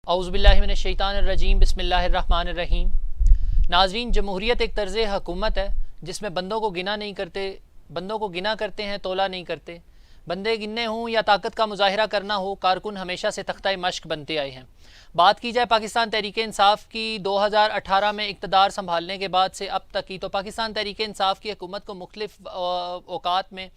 औज़ुबिल्लाहिमिनश्शैतानिर्रजीम बिस्मिल्लाहिर्रहमानिर्रहीम। नाज़रीन, जमहूरियत एक तर्ज़ हुकूमत है जिसमें बंदों को गिना नहीं करते, बंदों को गिना करते हैं, तोला नहीं करते। बंदे गिनने हों या ताकत का मुज़ाहिरा करना हो, कारकुन हमेशा से तख्ता मश्क बनते आए हैं। बात की जाए पाकिस्तान तहरीक इंसाफ की 2018 में इक़्तिदार संभालने के बाद से अब तक की, तो पाकिस्तान तहरीक इंसाफ की हुकूमत को मुख्तलिफ़ औक़ात में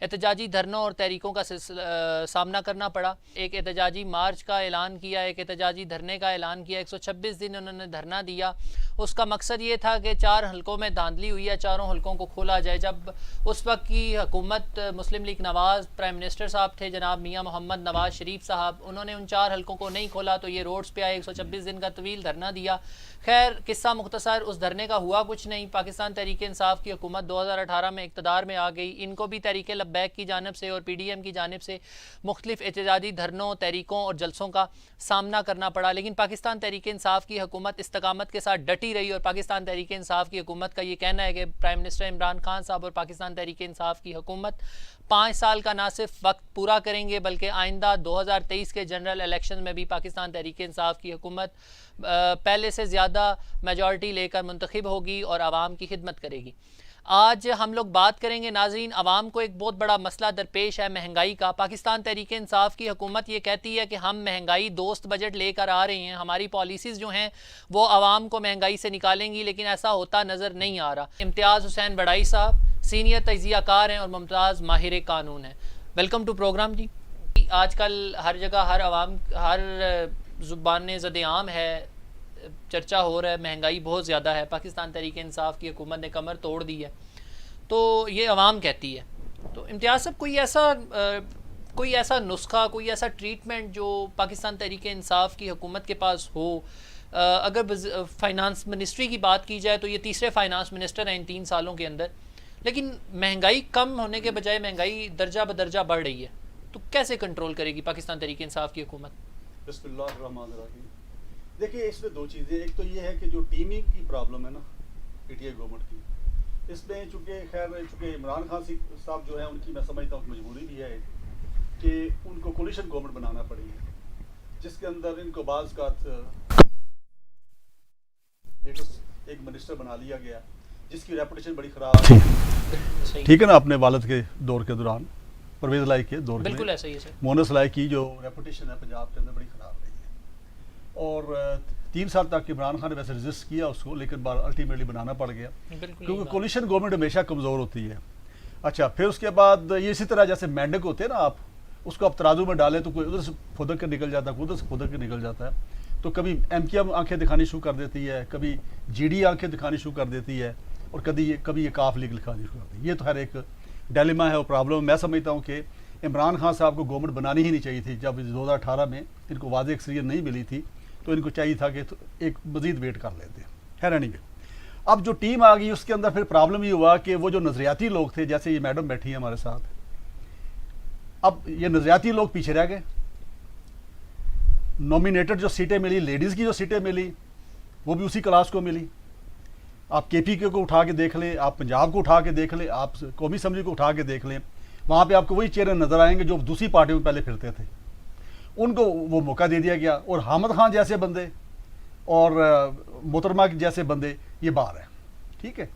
एहतजाजी धरनों और तहरीकों का सामना करना पड़ा। एक एहतजाजी मार्च का ऐलान किया, एक एहतजाजी धरने का ऐलान किया। 126 दिन उन्होंने धरना दिया। उसका मकसद ये था कि 4 हलकों में धांधली हुई है, चारों हलकों को खोला जाए। जब उस वक्त की हुकूमत मुस्लिम लीग नवाज़ प्राइम मिनिस्टर साहब थे, जनाब मियाँ मोहम्मद नवाज़ शरीफ साहब, उन्होंने उन 4 हलकों को नहीं खोला तो ये रोड्स पे आए, 126 दिन का तवील धरना दिया। खैर, किस्सा मुख्तसर, उस धरने का हुआ कुछ नहीं। पाकिस्तान तहरीक इंसाफ की हुकूमत 2018 में इक़्तिदार में आ गई। इनको भी तहरीक लब्बैक की जानिब से और PDM की जानिब से मुख्तलिफ एहतजाजी धरनों, तहरीकों और जलसों का सामना करना पड़ा। लेकिन पाकिस्तान तहरीक इंसाफ की हुकूमत इस्तकामत के साथ डटी रही और पाकिस्तान तहरीक इंसाफ की हुकूमत का ये कहना है कि प्राइम मिनिस्टर इमरान खान साहब और पाकिस्तान तहरीक इंसाफ की हुकूमत 5 साल का ना सिर्फ वक्त पूरा करेंगे बल्कि आइंदा 2023 के जनरल इलेक्शन में भी पाकिस्तान तहरीक इंसाफ की हुकूमत पहले से ज़्यादा मेजॉरिटी लेकर मुंतखब होगी और आवाम की खिदमत करेगी। आज हम लोग बात करेंगे नाज़रीन, आवाम को एक बहुत बड़ा मसला दरपेश है महंगाई का। पाकिस्तान तहरीक इंसाफ की हुकूमत ये कहती है कि हम महंगाई दोस्त बजट लेकर आ रहे हैं, हमारी पॉलिसीज़ जो हैं वो आवाम को महंगाई से निकालेंगी, लेकिन ऐसा होता नज़र नहीं आ रहा। इम्तियाज़ हुसैन बड़ाई साहब सीनियर तजियाकार हैं और मुमताज़ माहिर कानून हैं। वेलकम टू प्रोग्राम जी। आजकल हर जगह हर आवाम हर ज़ुबान ज़द-ए-आम है, चर्चा हो रहा है, महंगाई बहुत ज़्यादा है, पाकिस्तान तहरीक इंसाफ की हुकूमत ने कमर तोड़ दी है, तो ये अवाम कहती है। तो इम्तियाज़ साहब, कोई ऐसा नुस्खा, कोई ऐसा ट्रीटमेंट जो पाकिस्तान तहरीक इंसाफ की हुकूमत के पास हो? अगर फाइनेंस मिनिस्ट्री की बात की जाए तो ये तीसरे फाइनेंस मिनिस्टर हैं इन 3 सालों के अंदर, लेकिन महंगाई कम होने के बजाय महंगाई दर्जा बदर्जा बढ़ रही है, तो कैसे कंट्रोल करेगी पाकिस्तान तहरीक इंसाफ की हुकूमत? बिस्मिल्लाहिर्रहमानिर्रहीम। देखिए, इसमें 2 चीज़ें, एक तो ये है कि जो टीमिंग की प्रॉब्लम है ना PTI गवर्नमेंट की, इसमें चूँकि इमरान खान साहब जो है उनकी मैं समझता हूँ मजबूरी भी है कि उनको कोलिशन गवर्नमेंट बनाना पड़ी है, जिसके अंदर इनको बाज़ का लेटेस्ट एक मिनिस्टर बना लिया गया जिसकी रेपुटेशन बड़ी ख़राब थी। ठीक है ना, अपने वालिद के दौर के दौरान, परवेज़ लाई के दौर बिल्कुल ऐसा ही है सर। मोनस लाई की जो रेपुटेशन है पंजाब के अंदर बड़ी ख़राब रही है, और 3 साल तक इमरान खान ने वैसे रजिस्ट किया उसको, लेकिन अल्टीमेटली बनाना पड़ गया क्योंकि कोलिशन गवर्नमेंट हमेशा कमज़ोर होती है। अच्छा, फिर उसके बाद ये इसी तरह जैसे मेंढक होते हैं ना, आप उसको आप तराजू में डालें तो कोई उधर से फुदक के निकल जाता है, उधर से फुदक के निकल जाता है। तो कभी MKM आंखें दिखानी शुरू कर देती है, कभी GD आंखें दिखानी शुरू कर देती है, और कभी ये काफ लीग दिखानी शुरू कर देती है। ये तो हर एक डायलेमा है और प्रॉब्लम। मैं समझता हूँ कि इमरान खान साहब को गवर्नमेंट बनानी ही नहीं चाहिए थी। जब 2018 में इनको वाज़ेह अक्सरियत नहीं मिली थी तो इनको चाहिए था कि एक मज़ीद वेट कर लेते। खैर एनीवे, अब जो टीम आ गई उसके अंदर फिर प्रॉब्लम ये हुआ कि वो जो नज़रियाती लोग थे, जैसे ये मैडम बैठी हैं हमारे साथ, अब ये नज़रियाती लोग पीछे रह गए। नॉमिनेटेड जो सीटें मिली, लेडीज़ की जो सीटें मिली, वो भी उसी क्लास को मिली। आप KPK को उठा के देख लें, आप पंजाब को उठा के देख लें, आप कौमी असम्बली को उठा के देख लें, वहाँ पे आपको वही चेहरे नज़र आएंगे जो दूसरी पार्टी में पहले फिरते थे। उनको वो मौका दे दिया गया, और हामिद खान जैसे बंदे और मोहतरमा जैसे बंदे ये बाहर हैं। ठीक है,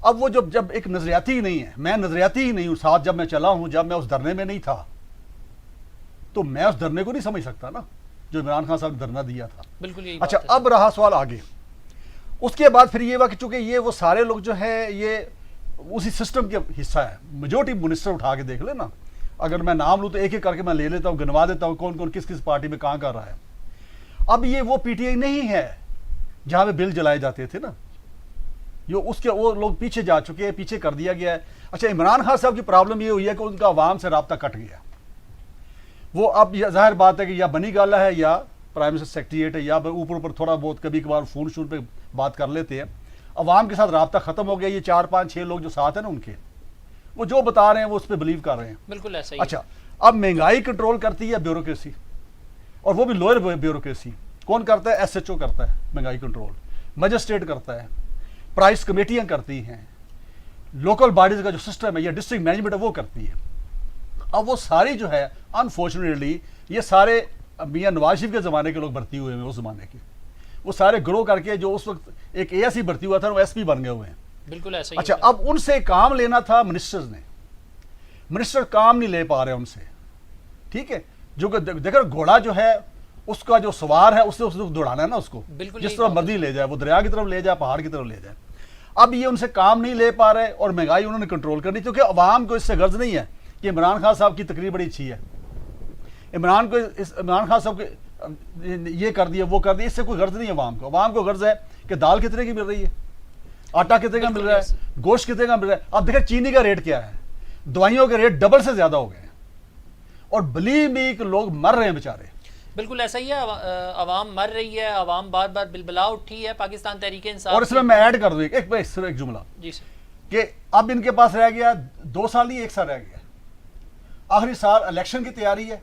अब वो जब एक नज़रियाती ही नहीं है, मैं नज़रियाती ही नहीं हूँ, साथ जब मैं चला हूँ, जब मैं उस धरने में नहीं था तो मैं उस धरने को नहीं समझ सकता ना जो इमरान खान साहब ने धरना दिया था। बिल्कुल यही अच्छा, बात है। अब रहा सवाल आगे। उसके बाद फिर ये हुआ कि चूंकि ये वो सारे लोग जो है ये उसी सिस्टम के हिस्सा है। मेजॉरिटी मिनिस्टर उठा के देख लेना, अगर मैं नाम लूँ तो एक एक करके मैं ले लेता हूँ, गिनवा देता हूँ कौन कौन किस किस पार्टी में कहाँ कर रहा है। अब ये वो PTI नहीं है जहाँ पे बिल जलाए जाते थे ना, वो लोग पीछे जा चुके हैं, पीछे कर दिया गया है। अच्छा, इमरान खान साहब की प्रॉब्लम ये हुई है कि उनका आवाम से रब्ता कट गया। वो अब जाहिर बात है कि या बनी गाला है या प्राइम मिनिस्टर सेक्रेटरीट है, या ऊपर थोड़ा बहुत कभी कभार फ़ोन शून पे बात कर लेते हैं। अवाम के साथ रब्ता ख़त्म हो गया। ये 4-5-6 लोग जो साथ हैं ना उनके, वो जो बता रहे हैं वो उस पर बिलीव कर रहे हैं। बिल्कुल ऐसा ही। अच्छा, अब महंगाई कंट्रोल करती है ब्यूरोक्रेसी, और वो भी लोअर ब्यूरोक्रेसी। कौन करता है? SHO करता है महंगाई कंट्रोल, मजिस्ट्रेट करता है, प्राइस कमेटियाँ करती हैं, लोकल बॉडीज़ का जो सिस्टम है या डिस्ट्रिक्ट मैनेजमेंट है वो करती है। अब वो सारी जो है अनफॉर्चुनेटली ये सारे मियाँ नवाज शरीफ के ज़माने के लोग भर्ती हुए हैं, उस ज़माने के वो सारे ग्रो करके जो उस वक्त एक एएससी भर्ती हुआ था वो एसपी बन गए हुए हैं। बिल्कुल ऐसा ही अच्छा, अब उनसे काम लेना था मिनिस्टर्स ने, मिनिस्टर काम नहीं ले पा रहे उनसे, ठीक है। जो देखो घोड़ा जो है उसका जो सवार है उससे दौड़ाना है ना उसको, जिस तरफ मर्जी ले जाए, वो दरिया की तरफ ले जाए, पहाड़ की तरफ ले जाए। अब ये उनसे काम नहीं ले पा रहे और महंगाई उन्होंने कंट्रोल करनी, क्योंकि अवाम को इससे गर्ज नहीं है कि इमरान खान साहब की तकरीर बड़ी अच्छी है, इमरान खान साहब के ये कर दिया वो कर दिया, इससे कोई गर्ज नहीं है अवाम को। अवाम को गर्ज है कि दाल कितने की मिल रही है, आटा कितने का मिल रहा है, गोश्त कितने का मिल रहा है। अब देखिए चीनी का रेट क्या है, दवाइयों के रेट डबल से ज्यादा हो गए हैं और बिलीव मी कि लोग मर रहे हैं बेचारे। बिल्कुल ऐसा ही है, अवाम मर रही है, अवाम बार बार बिलबिला उठी है पाकिस्तान तहरीक इंसाफ। और इसमें मैं ऐड कर दूं एक जुमला जी सर, कि अब इनके पास रह गया 2 साल नहीं 1 साल रह गया, आखिरी साल इलेक्शन की तैयारी है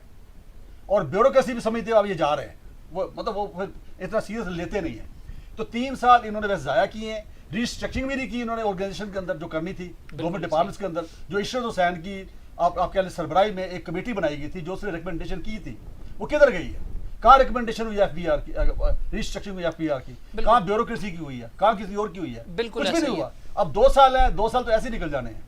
और ब्यूरोक्रेसी भी समझते हो अब ये जा रहे हैं, वो मतलब वो इतना सीरियस लेते नहीं है। तो 3 साल इन्होंने वैसे ज़ाया किए हैं, रिस्ट्रक्चरिंग भी नहीं की इन्होंने ऑर्गेनाइजेशन के अंदर जो करनी थी, गवर्नमेंट डिपार्टमेंट्स के अंदर। जो इशरत हुसैन की आपके सरबराही में एक कमेटी बनाई गई थी जो उसने रिकमेंडेशन की थी, वो किधर गई है? कहाँ रिकमेंडेशन हुई एफबीआर की, रिस्ट्रक्चरिंग हुई एफबीआर की, कहाँ ब्यूरोक्रेसी की हुई है, कहाँ किसी और की हुई है? बिल्कुल कुछ भी नहीं हुआ। अब 2 साल है, 2 साल तो ऐसे निकल जाने हैं।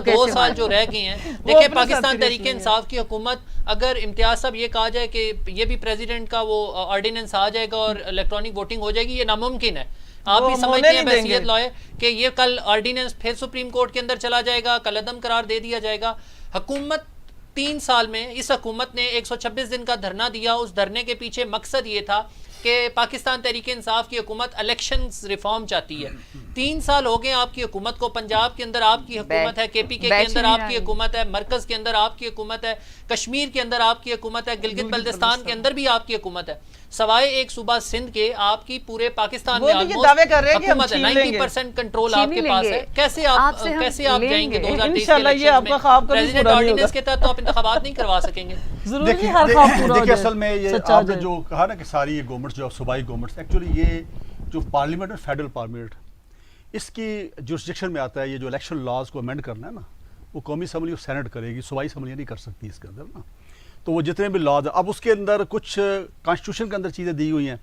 2 साल जो रह गए हैं, देखिए पाकिस्तान तहरीक इंसाफ की हुकूमत, अगर इम्तियाज साहब ये कहा जाए कि ये भी प्रेसिडेंट का वो ऑर्डिनेंस आ जाएगा और इलेक्ट्रॉनिक वोटिंग हो जाएगी, ये नामुमकिन है। आप भी समझते हैं हैसियत लॉयर कि ये कल ऑर्डिनेंस फिर सुप्रीम कोर्ट के अंदर चला जाएगा, कल अदम करार दे दिया जाएगा। हुकूमत 3 साल में, इस हुकूमत ने 126 दिन का धरना दिया। उस धरने के पीछे मकसद ये था कि पाकिस्तान तहरीक इंसाफ की हुकूमत इलेक्शन रिफॉर्म चाहती है। 3 साल हो गए आपकी हुकूमत को, पंजाब के अंदर आपकी हुकूमत है, केपीके के अंदर आपकी हुकूमत है, मरकज के अंदर आपकी हुकूमत है, कश्मीर के अंदर आपकी हुकूमत है, गिलगित बल्तिस्तान के अंदर भी आपकी हुकूमत है, सवाए एक सूबा सिंध के आपकी पूरे पाकिस्तान में हुकूमत है। 90% कंट्रोल आपके पास है। कैसे आप जाएंगे 2023 प्रेसिडेंट ऑर्डिनेंस के तहत? तो आप इंतखाबात नहीं करवा सकेंगे। देखिए असल में ये आपने जो कहा ना कि सारी ये गवर्नमेंट जो सूबाई गवर्नमेंट, एक्चुअली ये जो पार्लियामेंट है, फेडरल पार्लियामेंट, इसकी जुरिस्डिक्शन में आता है। ये जो इलेक्शन लॉज को अमेंड करना है ना, वो कौमी असम्बली और सेनेट करेगी, सूबाई असम्बलियाँ नहीं कर सकती इसके अंदर ना। तो वो जितने भी लॉज, अब उसके अंदर कुछ कॉन्स्टिट्यूशन के अंदर चीज़ें दी हुई हैं,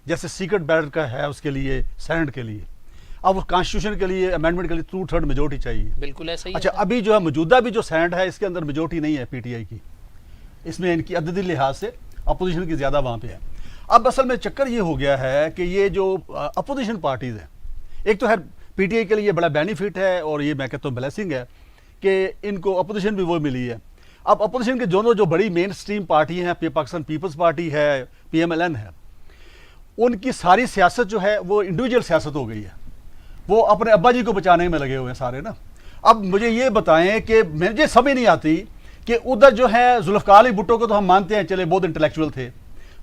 जैसे सीक्रेट बैलेट का है उसके लिए, सेनेट के लिए। अब कॉन्स्टिट्यूशन के लिए अमेंडमेंट के लिए 2/3 मेजोरिटी चाहिए। बिल्कुल ऐसा ही। अच्छा, अभी जो है मौजूदा भी जो सेनेट है इसके अंदर मेजोरिटी नहीं है पीटीआई की, इसमें इनकी अददी लिहाज से अपोजिशन की ज़्यादा वहाँ पे है। अब असल में चक्कर ये हो गया है कि ये जो अपोजिशन पार्टीज़ हैं, एक तो है पीटीआई के लिए बड़ा बेनिफिट है और ये मैं कहता हूँ ब्लेसिंग है कि इनको अपोजिशन भी वो मिली है। अब अपोजिशन के दोनों जो बड़ी मेन स्ट्रीम पार्टी हैं, पाकिस्तान पीपल्स पार्टी है, पीएमएलएन है, उनकी सारी सियासत जो है वो इंडिविजुअल सियासत हो गई है। वो अपने अब्बा जी को बचाने में लगे हुए हैं सारे ना। अब मुझे ये बताएं कि मुझे समझ नहीं आती कि उधर जो है जुल्फ़िकार अली भुट्टो को तो हम मानते हैं, चले बहुत इंटेलेक्चुअल थे।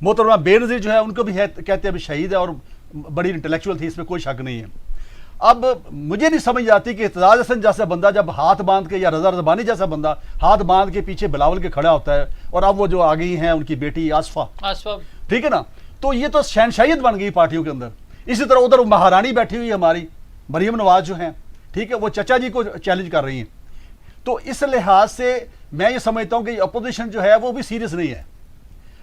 मोहतरमा बेनज़ीर जो है उनको भी है, कहते हैं अभी शहीद है और बड़ी इंटेलेक्चुअल थी, इसमें कोई शक नहीं है। अब मुझे नहीं समझ आती कि एतजाज हसन जैसा बंदा जब हाथ बांध के, या रज़ा रज़बानी जैसा बंदा हाथ बांध के पीछे बिलावल के खड़ा होता है, और अब वो जो आ गई हैं उनकी बेटी आसफा, ठीक है ना, तो ये तो शहनशाहियत बन गई पार्टियों के अंदर। इसी तरह उधर महारानी बैठी हुई है हमारी मरियम नवाज जो हैं, ठीक है, वो चचा जी को चैलेंज कर रही हैं। तो इस लिहाज से मैं ये समझता हूँ कि अपोजिशन जो है वो भी सीरियस नहीं है।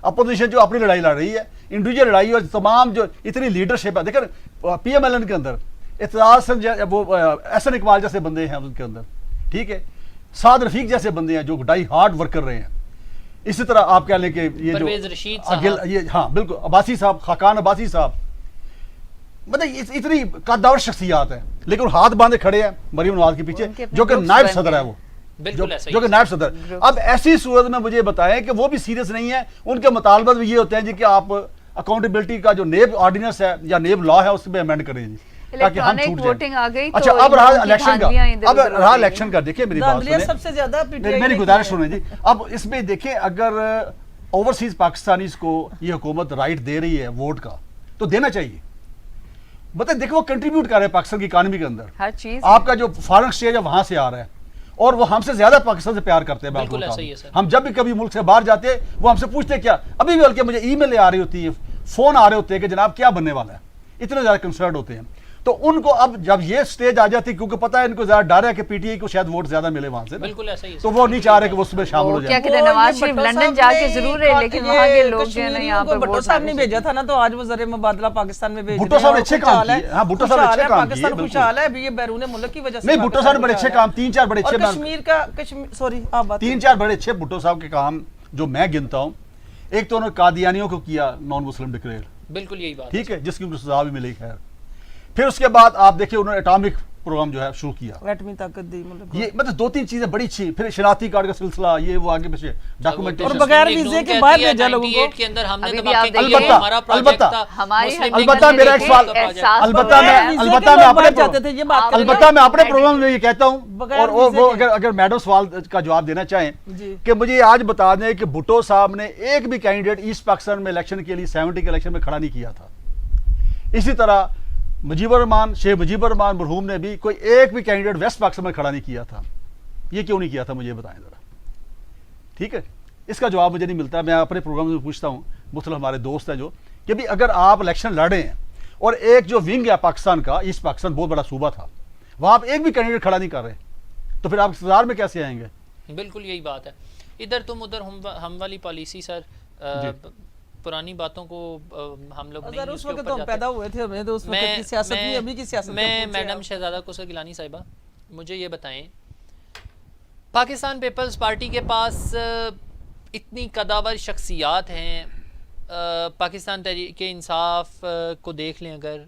अपोजिशन जो अपनी लड़ाई लड़ रही है, इंडिविजुअल लड़ाई, और तमाम जो इतनी लीडरशिप है, देखिए पीएमएलएन के अंदर एतजाज वो एहसन इकबाल जैसे बंदे हैं उनके अंदर, ठीक है, साद रफीक जैसे बंदे हैं जो डाई हार्ड वर्क कर रहे हैं। इसी तरह आप कह लें कि ये जो ये, हाँ बिल्कुल, अब्बासी साहब, खाकान अब्बासी साहब, मतलब इतनी कद्दावर शख्सियात है, लेकिन हाथ बांधे खड़े हैं मरियम नवाज के पीछे, जो कि नायब सदर है, वो जो कि नायब सदर। अब ऐसी सूरत में मुझे बताएं कि वो भी सीरियस नहीं है। उनके मुतालबा भी ये होते हैं जी कि आप अकाउंटेबिलिटी का जो नेब ऑर्डिनेंस है या नेब लॉ है उसमें अमेंड करें जी, ताकि हम छूट जाए। अच्छा, अब रहा इलेक्शन का, अब रहा इलेक्शन का। देखिए मेरी बात सुने, सबसे ज्यादा मेरी गुजारिश सुने जी। अब इसमें देखें, अगर ओवरसीज पाकिस्तानीज को ये हुकूमत राइट दे रही है वोट का, तो देना चाहिए। बताए, देखो वो कंट्रीब्यूट कर रहे हैं पाकिस्तान की इकानमी के अंदर, हर चीज। आपका जो फॉरेन एक्सचेंज है वहां से आ रहा है, और वो हमसे ज्यादा पाकिस्तान से प्यार करते हैं। हम जब भी कभी मुल्क से बाहर जाते हैं वो हमसे पूछते क्या, अभी भी बल्कि मुझे ईमेल आ रही होती है, फोन आ रहे होते हैं कि जनाब क्या बनने वाला है, इतने ज्यादा कंसर्न होते हैं। तो तो उनको अब जब ये स्टेज आ जाती, क्योंकि पता है इनको ज्यादा डर है कि पीटीआई को शायद वोट ज्यादा मिले वहां से, बिल्कुल ऐसा ही, तो वो नहीं चाह रहे कि वो उसमें शामिल हो क्या जाए। कहते हैं, नवाज शरीफ लंदन जाके जरूर है, लेकिन वहाँ के लोग जो है ना यहाँ पे भुट्टो साहब ने भेजा था ना, तो आज वो जरिए मुबादला पाकिस्तान में भेज भुट्टो साहब ने अच्छे काम किए। हाँ, भुट्टो साहब ने अच्छे काम किए, पाकिस्तान खुशहाल है अभी, ये बैरून मुल्क की वजह से नहीं, भुट्टो साहब ने बड़े अच्छे काम, 3-4 बड़े अच्छे, कश्मीर का सॉरी आप बात 3-4 बड़े अच्छे भुट्टो साहब के काम जो मैं गिनता हूँ। एक तो उन्होंने कादियानियों को किया नॉन मुस्लिम डिक्लेयर, बिल्कुल यही बात, ठीक है, जिसकी उनको सजा भी मिली। खैर फिर उसके बाद आप देखिए उन्होंने एटॉमिक प्रोग्राम जो है शुरू किया, एटमी ताकत दी, ये मतलब 2-3 चीजें बड़ी अच्छी। फिर शनाख्ती कार्ड का सिलसिला, ये वो आगे पीछे डॉक्यूमेंटेशन, और बगैर वीजे के बाहर भेजा लोगों को के अंदर हमने अभी भी दबा आप के देखिए, किया, हमारा प्रोजेक्ट था, हमारी मुस्लिम अलबत्ता लीग मेरा एक ने सवाल, एहसास अलबत्ता मैं अपने अलबत्ता मैं अपने प्रोग्राम में ये कहता हूँ, और वो अगर मैडम सवाल का जवाब देना चाहें कि मुझे आज बता दें कि भुट्टो साहब ने एक भी कैंडिडेट ईस्ट पाकिस्तान में इलेक्शन के लिए 70 के इलेक्शन में खड़ा नहीं किया था। इसी तरह मुजीबुर रहमान, शेख मुजीबुर रहमान मरहूम ने भी कोई एक भी कैंडिडेट वेस्ट पाकिस्तान में खड़ा नहीं किया था। ये क्यों नहीं किया था, मुझे बताएं जरा, ठीक है? इसका जवाब मुझे नहीं मिलता। मैं अपने प्रोग्राम में पूछता हूँ, मुख्तलिफ हमारे दोस्त हैं जो, कि भी अगर आप इलेक्शन लड़े हैं और एक जो विंग है पाकिस्तान का, ईस्ट पाकिस्तान बहुत बड़ा सूबा था, वहाँ आप एक भी कैंडिडेट खड़ा नहीं कर रहे, तो फिर आप इक़्तिदार में कैसे आएंगे? बिल्कुल यही बात है, इधर तुम उधर हम वाली पॉलिसी सर। पुरानी बातों को हम लोग नहीं, उस वक्त तो हम पैदा हुए थे, हमें तो उस वक्त की सियासत नहीं, अभी की सियासत। मैं मैडम शहजादा कोसर गिलानी साहिबा, मुझे ये बताएं, पाकिस्तान पीपल्स पार्टी के पास इतनी कदावर शख्सियात हैं, पाकिस्तान तहरीक इंसाफ को देख लें, अगर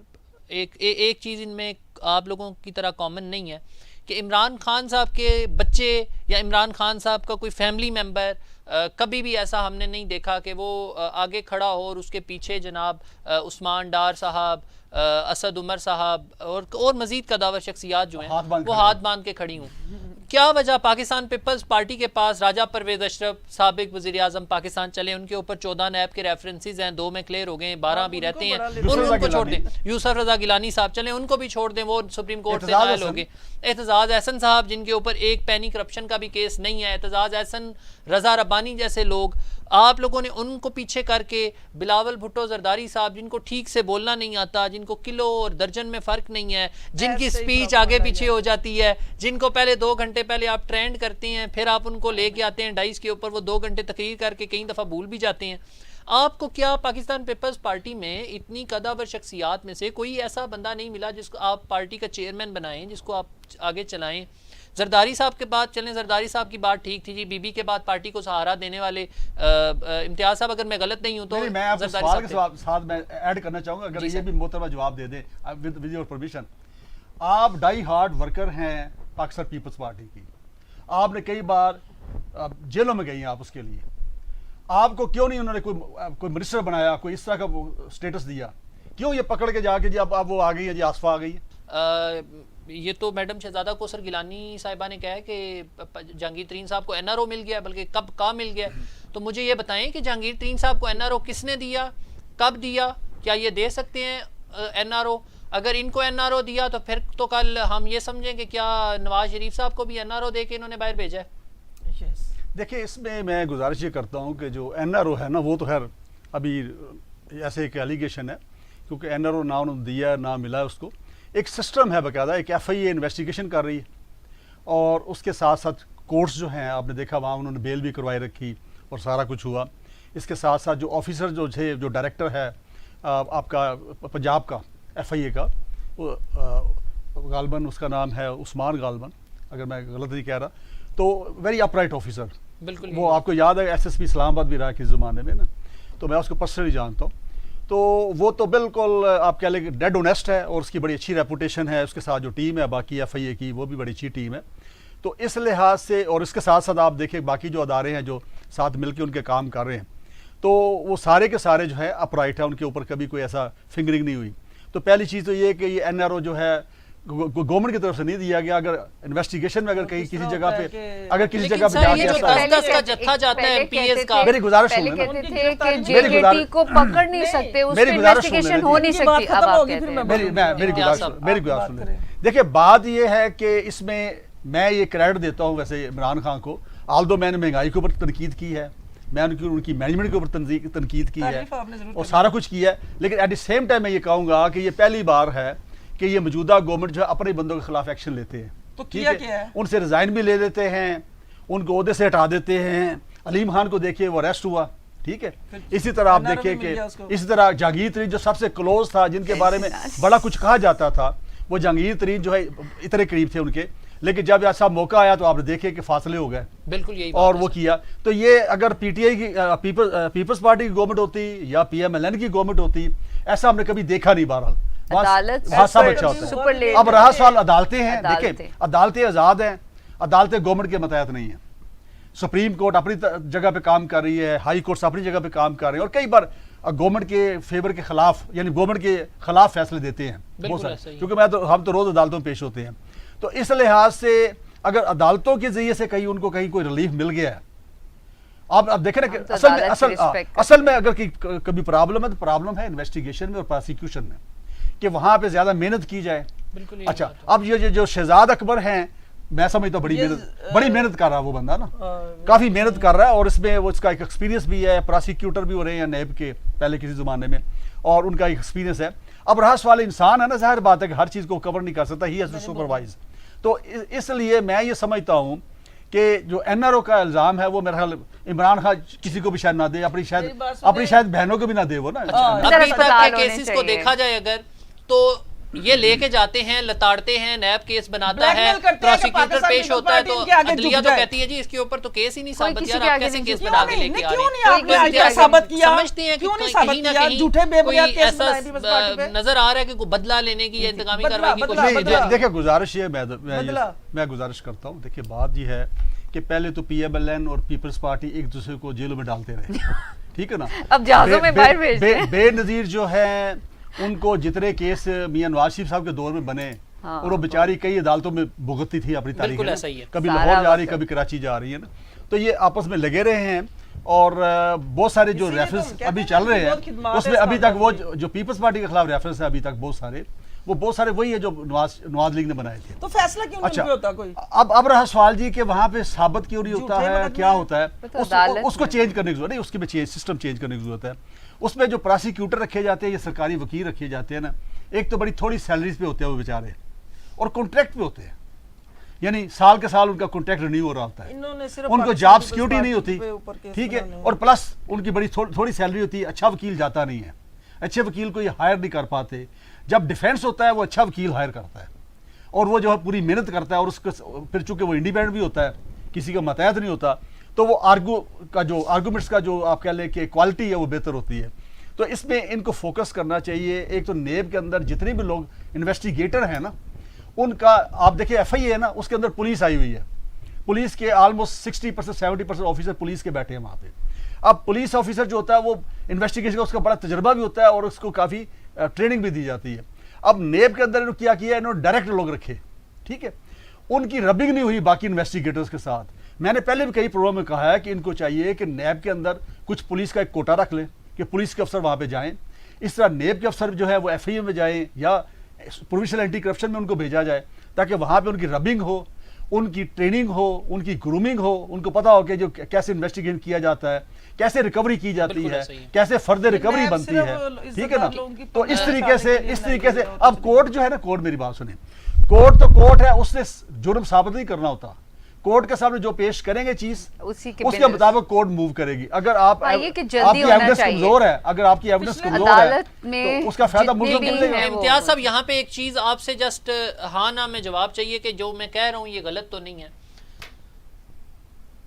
एक चीज़ इनमें आप लोगों की तरह कॉमन नहीं है कि इमरान खान साहब के बच्चे या इमरान खान साहब का कोई फैमिली मेम्बर कभी भी ऐसा हमने नहीं देखा कि वो आगे खड़ा हो और उसके पीछे जनाब उस्मान डार साहब, असद उमर साहब और मज़ीद कदावर शख्सियात जो हैं वो हाथ बांध के खड़ी हूँ। क्या वजह? पाकिस्तान पीपल्स पार्टी के पास राजा परवेज़ अशरफ साबिक वज़ीर आज़म पाकिस्तान चले, उनके ऊपर 14 नैब के रेफरेंसेस हैं, 2 में क्लियर हो गए, 12 भी रहते हैं, उनको छोड़ दें। यूसुफ रज़ा गिलानी साहब चले, उनको भी छोड़ दें, वो सुप्रीम कोर्ट से नायल हो गए। एतजाज़ एहसन साहब जिनके ऊपर एक पैनी करप्शन का भी केस नहीं है, एतजाज़ एहसन, रज़ा रब्बानी जैसे लोग, आप लोगों ने उनको पीछे करके बिलावल भुट्टो जरदारी साहब जिनको ठीक से बोलना नहीं आता, जिनको किलो और दर्जन में फ़र्क नहीं है, जिनकी स्पीच आगे पीछे हो जाती है, जिनको पहले 2 घंटे पहले आप ट्रेंड करते हैं, फिर आप उनको लेके आते हैं डाइस के ऊपर, वो 2 घंटे तकरीर करके कई दफ़ा भूल भी जाते हैं। आपको क्या पाकिस्तान पीपल्स पार्टी में इतनी कदावर शख्सियात में से कोई ऐसा बंदा नहीं मिला जिसको आप पार्टी का चेयरमैन बनाएं, जिसको आप आगे चलाएं? जरदारी साहब के बाद चलें, जरदारी साहब की बात ठीक थी जी, बीबी के बाद पार्टी को सहारा देने वाले इम्तियाज साहब, अगर मैं गलत नहीं हूं तो मैं आपको सवाल के साथ मैं ऐड करना चाहूंगा, अगर ये भी मोहतरमा जवाब दे दें विद योर परमिशन। आप डाई हार्ड वर्कर हैं पाकिस्तान पीपल्स पार्टी की, आपने कई बार जेलों में गई हैं आप उसके लिए, आपको क्यों नहीं उन्होंने कोई मिनिस्टर बनाया, कोई इस तरह का स्टेटस दिया? क्यों ये पकड़ के जाके जी अब वो आ गई है जी, आसफा आ गई है? ये तो मैडम शहजादा कोसर गिलानी साहिबा ने कहा है कि जहांगीर तरीन साहब को एनआरओ मिल गया, बल्कि कब कहाँ मिल गया। तो मुझे ये बताएं कि जहांगीर तरीन साहब को एनआरओ किसने दिया, कब दिया, क्या ये दे सकते हैं एनआरओ? अगर इनको एनआरओ दिया तो फिर तो कल हम ये समझें कि क्या नवाज शरीफ साहब को भी एनआरओ दे के इन्होंने बाहर भेजा है। देखिए, इसमें मैं गुजारिश ये करता हूँ कि जो एनआरओ है ना, वो तो खैर अभी ऐसे एक एलिगेशन है, क्योंकि एनआरओ ना उन्होंने दिया ना मिला है उसको। एक सिस्टम है बाकायदा, एक FIA इन्वेस्टिगेशन कर रही है, और उसके साथ साथ कोर्ट्स जो हैं आपने देखा वहाँ उन्होंने बेल भी करवाई रखी और सारा कुछ हुआ। इसके साथ साथ जो ऑफिसर जो थे, जो डायरेक्टर है आपका पंजाब का FIA का, वो गालबन उसका नाम है, उस्मान गालबन, अगर मैं गलत नहीं कह रहा, तो वेरी अपराइट ऑफिसर, बिल्कुल। वो आपको याद है SSP इस्लामाबाद भी रहा किस ज़माने में ना, तो मैं उसको पर्सनली जानता हूँ। तो वो तो बिल्कुल आप कह लें डेड ऑनेस्ट है, और उसकी बड़ी अच्छी रेपुटेशन है। उसके साथ जो टीम है बाकी FIA की, वो भी बड़ी अच्छी टीम है। तो इस लिहाज से, और इसके साथ साथ आप देखें बाकी जो अदारे हैं जो साथ मिलकर उनके काम कर रहे हैं, तो वो सारे के सारे जो है अपराइट है, उनके ऊपर कभी कोई ऐसा फिंगरिंग नहीं हुई। तो पहली चीज़ तो ये कि ये एनआरओ जो है गवर्नमेंट की तरफ से नहीं दिया गया। अगर इन्वेस्टिगेशन में अगर कहीं किसी जगह पे अगर किसी जगह पे ये जो 10-10 का जत्था जाता है MPs का, मेरी गुजारिश सुन लेना, कहते थे कि JKT को पकड़ नहीं सकते, उस पे इन्वेस्टिगेशन हो नहीं सकती। अब आप कहते हैं मेरी गुजारिश सुन लें। देखिए, बात ये है कि इसमें मैं ये क्रेडिट देता हूँ वैसे इमरान खान को, आल्दो मैंने महंगाई के ऊपर तनकीद की है, मैं उनकी मैनेजमेंट के ऊपर तनकीद की है और सारा कुछ किया है, लेकिन एट द सेम टाइम मैं ये कहूँगा कि ये पहली बार है कि ये मौजूदा गवर्नमेंट जो है अपने बंदों के खिलाफ एक्शन लेते हैं। तो किया क्या है? उनसे रिजाइन भी ले लेते हैं, उनको ओहदे से हटा देते हैं। अलीम खान को देखिए, वो अरेस्ट हुआ, ठीक है। इसी तरह आप देखिए कि इसी तरह जहांगीर तरीन जो सबसे क्लोज था, जिनके बारे में बड़ा कुछ कहा जाता था, वो जहांगीर तरीन जो है इतने करीब थे उनके, लेकिन जब ऐसा मौका आया तो आपने देखे कि फासले हो गए। बिल्कुल यही और वो किया। तो ये अगर पीटीआई की पीपल्स पार्टी की गवर्नमेंट होती या पीएमएलएन की गवर्नमेंट होती, ऐसा हमने कभी देखा नहीं। बहरहाल वहाँ सब अच्छा होता है। अब रहा सवाल अदालतें हैं, देखिए अदालतें आजाद हैं, अदालतें गवर्नमेंट के मतहत नहीं है। सुप्रीम कोर्ट अपनी जगह पे काम कर रही है, हाई कोर्ट अपनी जगह पे काम कर रहे हैं, और कई बार गवर्नमेंट के फेवर के खिलाफ यानी गवर्नमेंट के खिलाफ फैसले देते हैं बहुत सारे, क्योंकि हम तो रोज अदालतों में पेश होते हैं। तो इस लिहाज से अगर अदालतों के जरिए से कहीं उनको कहीं कोई रिलीफ मिल गया है, आप देखें ना कि असल में अगर कभी प्रॉब्लम है तो प्रॉब्लम है इन्वेस्टिगेशन में और प्रोसिक्यूशन में, कि वहां पे ज्यादा मेहनत की जाए। अच्छा, अब ये जो शहजाद अकबर हैं, मैं समझता हूँ बड़ी मेहनत कर रहा है वो बंदा ना, काफी मेहनत कर रहा है, और इसमें वो इसका एक एक्सपीरियंस भी है, प्रोसिक्यूटर भी हो रहे हैं नैब के पहले किसी जमाने में, और उनका एक एक्सपीरियंस है। अब रहस वाले इंसान है ना, जाहिर बात है कि हर चीज को कवर नहीं कर सकता, ही हैज टू सुपरवाइज। तो इसलिए मैं ये समझता हूँ कि जो एनआरओ का इल्जाम है वो मेरा ख्याल इमरान खान किसी को भी शायद ना दे, अपनी शायद बहनों को भी ना दे वो ना। अभी तक के केसेस को देखा जाए अगर, तो ये लेके जाते हैं, लताड़ते हैं, नैब केस बनाता है, प्रोसिक्यूटर पेश होता है, तो अदलिया तो कहती है जी इसके ऊपर तो केस ही नहीं साबित, यार आप कैसे केस बना के लेके आ रहे हैं? समझते हैं कि कहीं ना कहीं कोई ऐसा नजर आ रहा है कि कोई बदला लेने की या इंतकामी कार्रवाई की कोशिश। देखिए गुजारिश ये मैं गुजारिश करता हूँ, देखिए बात ये है कि पहले तो पीएमएलएन और पीपल्स पार्टी एक दूसरे को जेलों में डालते रहे, ठीक है ना। अब जहाजों में बाहर भेजते हैं। बेनजीर जो है उनको जितने केस मियां नवाज शरीफ साहब के दौर में बने, और वो बेचारी कई अदालतों में भुगतती थी अपनी तारीख, कभी लाहौर जा रही, कभी कराची जा रही है ना, तो ये आपस में लगे रहे हैं। और बहुत सारे जो रेफरेंस अभी चल रहे हैं उसमें अभी तक वो जो पीपल्स पार्टी के खिलाफ रेफरेंस है अभी तक बहुत सारे वही है जो नवाज लीग ने बनाए थे। तो फैसला क्यों नहीं होता कोई? अब रहा सवाल जी कि वहां पे साबित क्यों नहीं होता है, क्या होता है, उसको चेंज करने की जरूरत नहीं, उसके में सिस्टम चेंज करने की जरूरत है। उसमें जो प्रोसिक्यूटर रखे जाते हैं या सरकारी वकील रखे जाते हैं ना, एक तो बड़ी थोड़ी सैलरीज पे होते हैं वो बेचारे, और कॉन्ट्रैक्ट पे होते हैं, यानी साल के साल उनका कॉन्ट्रैक्ट रिन्यू हो रहा होता है, उनको जॉब सिक्योरिटी नहीं होती, ठीक है, और प्लस उनकी बड़ी थोड़ी सैलरी होती है। अच्छा वकील जाता नहीं है, अच्छे वकील को ये हायर नहीं कर पाते। जब डिफेंस होता है वो अच्छा वकील हायर करता है, और वो जो है पूरी मेहनत करता है, और उसको फिर चूंकि वो इंडिपेंडेंट भी होता है, किसी का मतहत नहीं होता, तो वो आर्गूमेंट्स का जो आप कह लें कि क्वालिटी है वो बेहतर होती है। तो इसमें इनको फोकस करना चाहिए। एक तो नेब के अंदर जितने भी लोग इन्वेस्टिगेटर हैं ना, उनका आप देखिए एफआईए है ना, उसके अंदर पुलिस आई हुई है, पुलिस के ऑलमोस्ट 60% 70% ऑफिसर पुलिस के बैठे हैं वहाँ पे। अब पुलिस ऑफिसर जो होता है वो इन्वेस्टिगेशन का उसका बड़ा तजर्बा भी होता है, और उसको काफ़ी ट्रेनिंग भी दी जाती है। अब नेब के अंदर इन्होंने क्या किया, इन्होंने डायरेक्ट लोग रखे, ठीक है, उनकी रबिंग नहीं हुई बाकी इन्वेस्टिगेटर्स के साथ। मैंने पहले भी कई प्रोग्राम में कहा है कि इनको चाहिए कि नेब के अंदर कुछ पुलिस का एक कोटा रख लें कि पुलिस के अफसर वहाँ पे जाएं, इस तरह नेब के अफसर जो है वो एफआईए में जाएं या प्रोविंशियल एंटी करप्शन में उनको भेजा जाए, ताकि वहाँ पे उनकी रबिंग हो, उनकी ट्रेनिंग हो, उनकी ग्रूमिंग हो, उनको पता हो कि जो कैसे इन्वेस्टिगेशन किया जाता है, कैसे रिकवरी की जाती है, कैसे फर्दर रिकवरी बनती है, ठीक है ना। तो इस तरीके से अब कोर्ट जो है ना, कोर्ट मेरी बात सुने, कोर्ट तो कोर्ट है, उसने जुर्म साबित नहीं करना होता, कोर्ट के सामने जो पेश करेंगे चीज उसके मुताबिक कोर्ट मूव करेगी। अगर आपकी एविडेंस कमजोर है, अगर आपकी एविडेंस कमजोर है तो उसका फायदा मुल्क को मिलेगा। इम्तियाज साहब, यहाँ पे एक चीज आपसे जस्ट हाँ ना में जवाब चाहिए कि जो मैं कह रहा हूँ ये गलत तो नहीं है।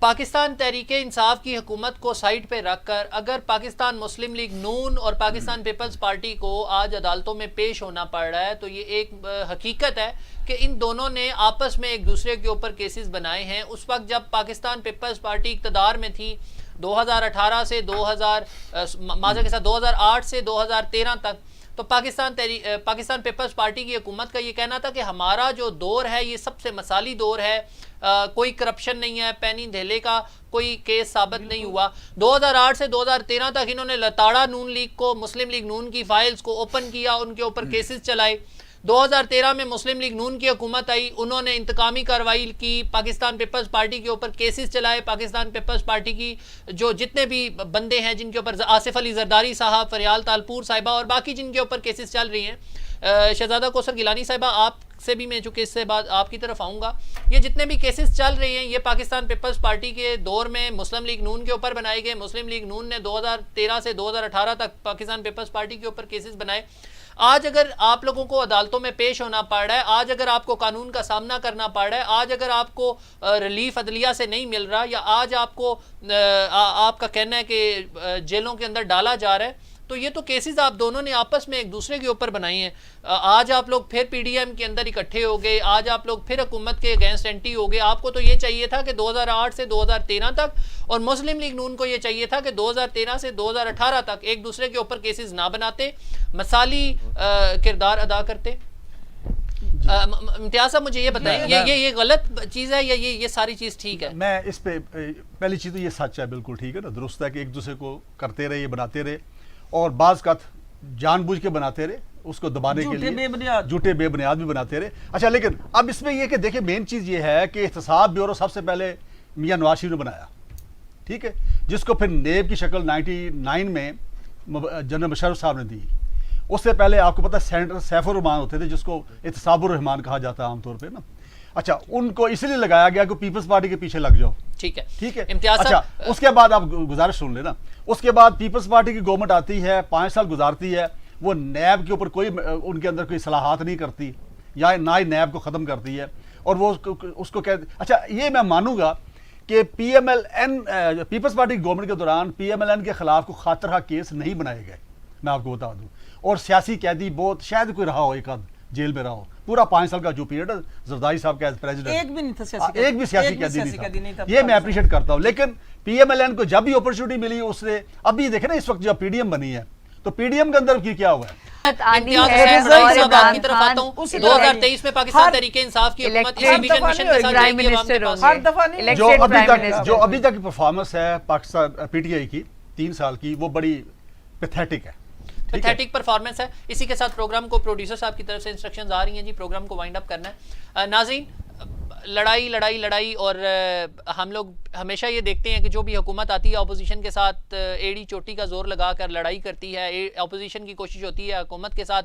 पाकिस्तान तहरीक इंसाफ की हुकूमत को साइड पे रखकर अगर पाकिस्तान मुस्लिम लीग नून और पाकिस्तान पीपल्स पार्टी को आज अदालतों में पेश होना पड़ रहा है, तो ये एक हकीकत है कि इन दोनों ने आपस में एक दूसरे के ऊपर केसेस बनाए हैं। उस वक्त जब पाकिस्तान पीपल्स पार्टी इक़्तिदार में थी 2018 से 2008 से 2013 तक, तो पाकिस्तान पीपल्स पार्टी की हुकूमत का ये कहना था कि हमारा जो दौर है ये सबसे मसाली दौर है, कोई करप्शन नहीं है, पैनी धेले का कोई केस साबित नहीं हुआ। 2008 से 2013 तक इन्होंने लताड़ा नून लीग को, मुस्लिम लीग नून की फाइल्स को ओपन किया, उनके ऊपर केसेस चलाए। 2013 में मुस्लिम लीग नून की हुकूमत आई, उन्होंने इंतकामी कार्रवाई की, पाकिस्तान पीपल्स पार्टी के ऊपर केसेस चलाए। पाकिस्तान पीपल्स पार्टी की जो जितने भी बंदे हैं जिनके ऊपर आसिफ अली जरदारी साहब, फरियाल तालपुर साहिबा और बाकी जिनके ऊपर केसेस चल रही हैं, शहजादा कौसर गिलानी साहिबा, आपसे भी मैं चूँकि इससे बाद आपकी तरफ आऊँगा, ये जितने भी केसेस चल रहे हैं ये पाकिस्तान पीपल्स पार्टी के दौर में मुस्लिम लीग नून के ऊपर बनाए गए। मुस्लिम लीग नून ने 2013 से 2018 तक पाकिस्तान पीपल्स पार्टी के ऊपर केसेस बनाए। आज अगर आप लोगों को अदालतों में पेश होना पड़ रहा है, आज अगर आपको कानून का सामना करना पड़ रहा है, आज अगर आपको रिलीफ अदलिया से नहीं मिल रहा, या आज आपको आपका कहना है कि जेलों के अंदर डाला जा रहा है, तो ये तो केसेस आप दोनों ने आपस में एक दूसरे के ऊपर बनाए हैं। आज आप लोग फिर पीडीएम के अंदर इकट्ठे हो गए, आज आप लोग फिर हुकूमत के अगेंस्ट एंटी हो गए। आपको तो ये चाहिए था कि 2008 से 2013 तक, और मुस्लिम लीग नून को ये चाहिए था कि 2013 से 2018 तक एक दूसरे के ऊपर केसेस ना बनाते, मसाली किरदार अदा करते। इम्तियाज साहब मुझे ये बताएं, ये गलत चीज़ है या ये सारी चीज़ ठीक है? मैं इस पे पहली चीज़ तो ये सच है, बिल्कुल ठीक है ना, दुरुस्त है कि एक दूसरे को करते रहे, बनाते रहे, और बाज़ का जानबूझ के बनाते रहे, उसको दबाने के लिए झूठे बेबुनियाद भी बनाते रहे। अच्छा, लेकिन अब इसमें यह कि देखिए मेन चीज़ ये है कि एहतसाब ब्यूरो सबसे पहले मियां नवाज शरीफ ने बनाया, ठीक है, जिसको फिर नेब की शक्ल 99 में जनरल मुशर्रफ साहब ने दी। उससे पहले आपको पता है सेनेटर सैफुर रहमान होते थे, जिसको एहतसाबुर रहमान कहा जाता है आमतौर पर ना। अच्छा, उनको इसलिए लगाया गया कि पीपल्स पार्टी के पीछे लग जाओ, ठीक है, ठीक है। इम्तियाज अच्छा, उसके बाद आप गुजारिश सुन लेना, उसके बाद पीपल्स पार्टी की गवर्नमेंट आती है, 5 साल गुजारती है, वो नैब के ऊपर कोई उनके अंदर कोई सलाहत नहीं करती, या ना ही नैब को ख़त्म करती है, और वो उसको कहते। अच्छा, ये मैं मानूंगा कि PMLN पीपल्स पार्टी गवर्नमेंट के दौरान PMLN के खिलाफ को खातरहा केस नहीं बनाए गए, मैं आपको बता दूं, और सियासी कैदी बहुत शायद कोई रहा हो, एक आध जेल में रहा हो, पूरा 5 साल का जो पीरियड है जरदारी साहब का एज प्रेसिडेंट एक भी नहीं था सियासी, एक भी सियासी कैदी नहीं था। ये मैं अप्रिशिएट करता हूँ। लेकिन PMLN को जब भी अपॉर्चुनिटी मिली उसने, अभी देखे ना इस वक्त जब PDM बनी है, तो PDM के अंदर क्या हुआ है? 2023 में पाकिस्तान तहरीक इंसाफ की हुकूमत इसी विजन मिशन के साथ जाएगी अवाम के पास। जो अभी तक परफॉर्मेंस है पाकिस्तान PTI की 3 साल की, वो बड़ी पैथेटिक है, पैथेटिक परफॉर्मेंस है। इसी के साथ प्रोग्राम को प्रोड्यूसर साहब की तरफ से इंस्ट्रक्शंस आ रही हैं जी, प्रोग्राम को वाइंड अप करना है। नाज़रीन, लड़ाई लड़ाई लड़ाई, और हम लोग हमेशा ये देखते हैं कि जो भी हुकूमत आती है अपोजिशन के साथ एड़ी चोटी का जोर लगा कर लड़ाई करती है। अपोजिशन की कोशिश होती है हुकूमत के साथ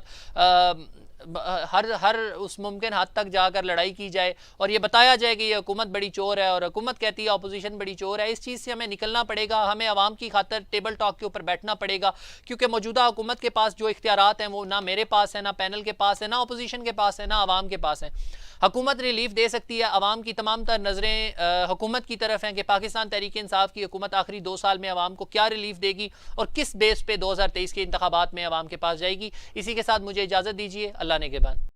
हर उस मुमकिन हद तक जाकर लड़ाई की जाए और ये बताया जाए कि ये हुकूमत बड़ी चोर है, और हुकूमत कहती है अपोजिशन बड़ी चोर है। इस चीज़ से हमें निकलना पड़ेगा, हमें आवाम की खातर टेबल टॉक के ऊपर बैठना पड़ेगा, क्योंकि मौजूदा हुकूमत के पास जो इख्तियारात हैं वो ना मेरे पास है, ना पैनल के पास है, ना अपोजिशन के पास है, ना आवाम के पास है। हुकूमत रिलीफ दे सकती है, आवाम की तमाम तर नज़रें हुकूमत की तरफ हैं कि पाकिस्तान तहरीक इंसाफ की हुकूमत आखिरी 2 साल में आवाम को क्या रिलीफ देगी और किस बेस पे 2023 के इंतखाबात में आवाम के पास जाएगी। इसी के साथ मुझे इजाज़त दीजिए, अल्लाह ने के बाद।